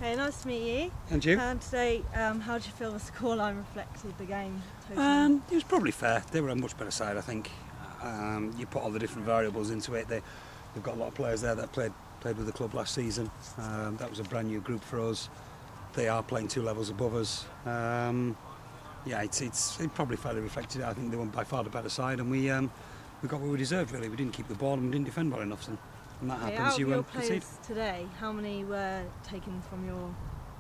Hey, nice to meet you. And you? And today, how do you feel the scoreline reflected the game totally? It was probably fair. They were a much better side, I think. You put all the different variables into it. They've got a lot of players there that played with the club last season. That was a brand new group for us. They are playing 2 levels above us. Yeah, it probably fairly reflected it. I think they were by far the better side, and we got what we deserved. Really, we didn't keep the ball and we didn't defend well enough. And that happens. Out of your concede. players today, how many were taken from your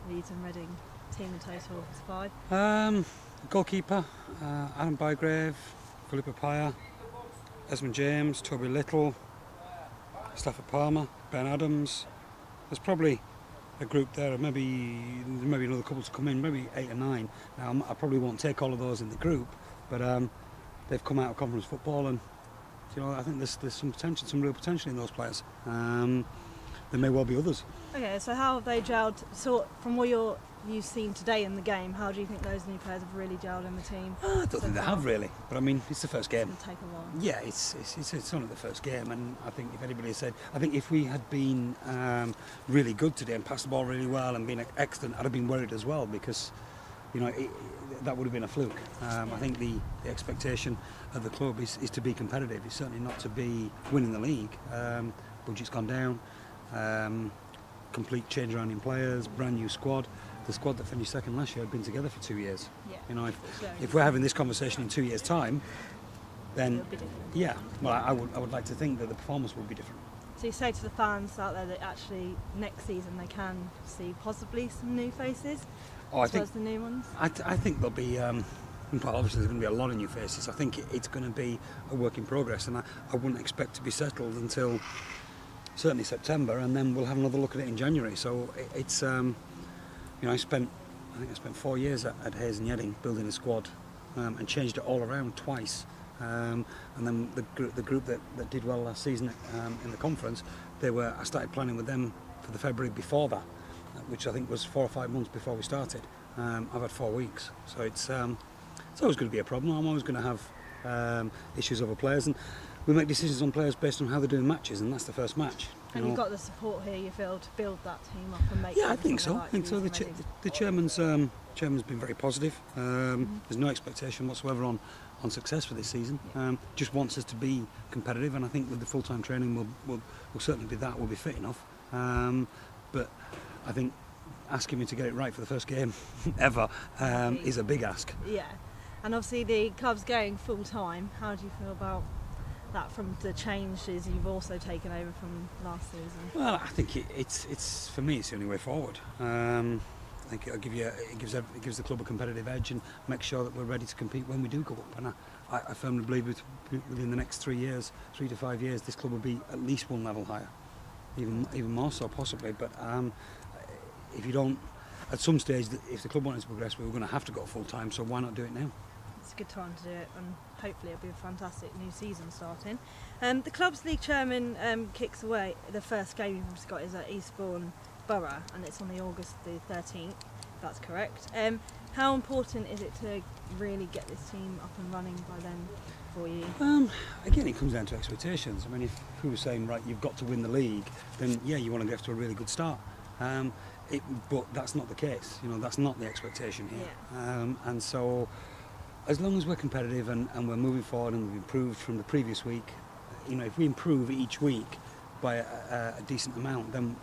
Leeds and Reading team in total? Was 5? Goalkeeper, Adam Bygrave, Philippa Paya, Esmond James, Toby Little, Stafford Palmer, Ben Adams. There's probably a group there, maybe another couple to come in, maybe 8 or 9. Now, I probably won't take all of those in the group, but they've come out of conference football, and I think there's some potential, some real potential in those players. There may well be others. Okay, so how have they gelled? So from what you've seen today in the game, how do you think those new players have really gelled in the team? I don't think they have really, but I mean, it's the first game. It's going to take a while. Yeah, it's only the first game, and I think if anybody said, I think if we had been really good today and passed the ball really well and been excellent, I'd have been worried as well, because that would have been a fluke. I think the expectation of the club is to be competitive. It's certainly not to be winning the league. Budget's gone down. Complete change around in players, brand new squad. The squad that finished second last year had been together for 2 years. Yeah. If we're having this conversation in 2 years' time, then yeah, well, I would like to think that the performance will be different. So you say to the fans out there that actually next season they can see possibly some new faces, as well as the new ones? I think there'll be. Well, obviously there's going to be a lot of new faces. I think it's going to be a work in progress, and I wouldn't expect to be settled until certainly September, and then we'll have another look at it in January. So it's I spent 4 years at Hayes and Yedding building a squad, and changed it all around twice. And then the group that did well last season in the conference, I started planning with them for the February before that, which I think was 4 or 5 months before we started. I've had 4 weeks, so it's always going to be a problem. I'm always going to have issues over players, and we make decisions on players based on how they're doing matches, and that's the first match. And you've got the support here, you feel, to build that team up and make. Yeah, I think so. The chairman's been very positive. There's no expectation whatsoever on success for this season. Just wants us to be competitive, and I think with the full-time training we'll certainly be that. We'll be fit enough. But I think asking me to get it right for the first game ever is a big ask. Yeah, and obviously the club's going full-time. How do you feel about that, from the changes you've also taken over from last season? Well, I think it's for me, it's the only way forward. I think it gives the club a competitive edge and makes sure that we're ready to compete when we do go up. And I firmly believe within the next 3 to 5 years, this club will be at least 1 level higher, even more so possibly. But if you don't, at some stage, if the club wanted to progress, we were going to have to go full time. So why not do it now? It's a good time to do it, and hopefully it'll be a fantastic new season starting. The club's league chairman kicks away. The first game you've got is at Eastbourne Borough, and it's on August the 13th, if that's correct. How important is it to really get this team up and running by then for you? Again, it comes down to expectations. I mean, if we were saying, right, you've got to win the league, then yeah, you want to get off to a really good start. But that's not the case. That's not the expectation here. Yeah. And so, as long as we're competitive and we're moving forward and we've improved from the previous week, if we improve each week by a decent amount, then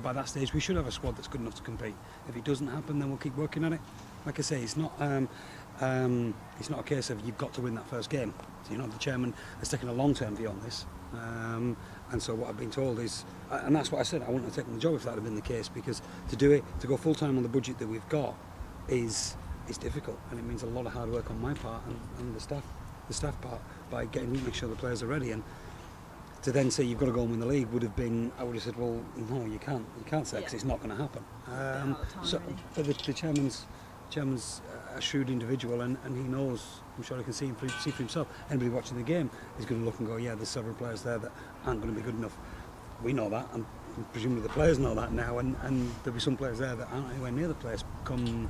by that stage we should have a squad that's good enough to compete. If it doesn't happen, then we'll keep working at it. Like I say, it's not a case of you've got to win that first game. The chairman has taken a long-term view on this, and so what I've been told is, and that's what I said, I wouldn't have taken the job if that had been the case, because to go full-time on the budget that we've got is difficult, and it means a lot of hard work on my part and the staff part, by make sure the players are ready. And to then say you've got to go and win the league I would have said, well, no, you can't say, because it's not going to happen. But the chairman's a shrewd individual, and he knows. I'm sure he can see for himself. Anybody watching the game is going to look and go, yeah, there's several players there that aren't going to be good enough. We know that, and presumably the players know that now, and there'll be some players there that aren't anywhere near the place come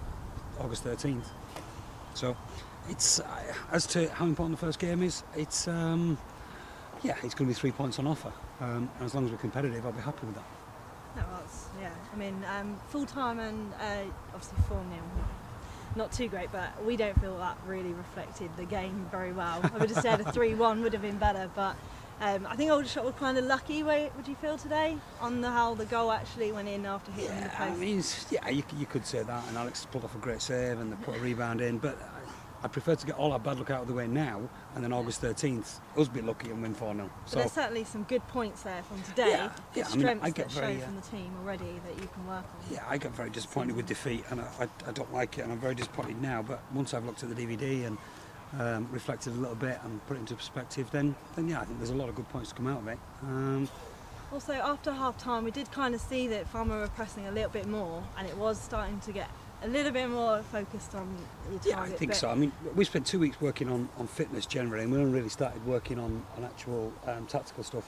August 13th. So it's as to how important the first game is, it's going to be 3 points on offer, and as long as we're competitive, I'll be happy with that. well, yeah. I mean, full time and obviously 4-0. Not too great, but we don't feel that really reflected the game very well. I would have said a 3-1 would have been better, but I think Aldershot were kind of lucky. Would you feel today on how the goal actually went in after hitting the post? I mean, you could say that, and Alex pulled off a great save and they put a rebound in, but I prefer to get all our bad luck out of the way now, and then August 13th, us be lucky and win 4-0. So there's certainly some good points there from today. Yeah, strengths I get that show from the team already that you can work on. Yeah, I get very disappointed with defeat, and I don't like it, and I'm very disappointed now. But once I've looked at the DVD and reflected a little bit and put it into perspective, then yeah, I think there's a lot of good points to come out of it. Also, after half time, we did kind of see that Farnborough were pressing a little bit more, and it was starting to get a little bit more focused on your target. Yeah, I think so. I mean, we spent 2 weeks working on fitness generally, and we only really started working on actual tactical stuff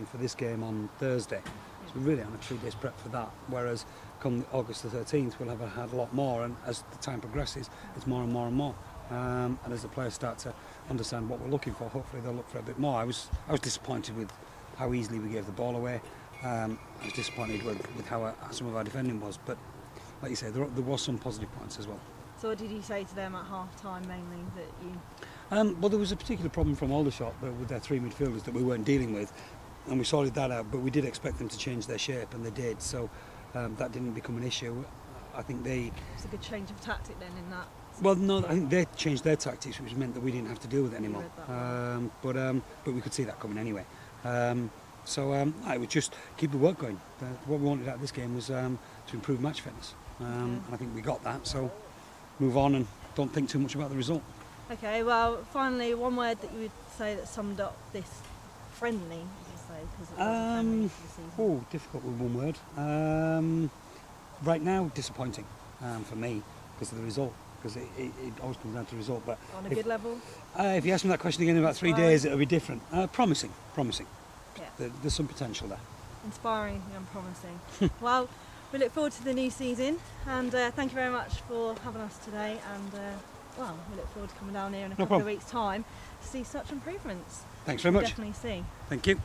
for this game on Thursday. So we're really on a 3 days prep for that, whereas come August the 13th we'll have had a lot more, and as the time progresses it's more and more and more. And as the players start to understand what we're looking for, hopefully they'll look for a bit more. I was disappointed with how easily we gave the ball away. I was disappointed with how some of our defending was, but like you say, there was some positive points as well. So what did you say to them at half time mainly that you... Well, there was a particular problem from Aldershot with their 3 midfielders that we weren't dealing with, and we sorted that out, but we did expect them to change their shape, and they did, so that didn't become an issue. I think It's a good change of tactic then in that. Well, no, I think they changed their tactics, which meant that we didn't have to deal with it anymore. But we could see that coming anyway. I would just keep the work going. What we wanted out of this game was to improve match fitness. And I think we got that, so move on and don't think too much about the result. Okay, well, finally, one word that you would say that summed up this friendly, as you say, because it wasn't friendly for the season. Difficult with one word. Right now, disappointing for me because of the result, because it always comes down to the result. But on a good level? If you ask me that question again in about 3 days, it'll be different. Promising. Yeah. There's some potential there. Inspiring and promising. Well, we look forward to the new season, and thank you very much for having us today, and we look forward to coming down here in a couple of weeks' time to see such improvements. Thanks very much. Definitely see. Thank you.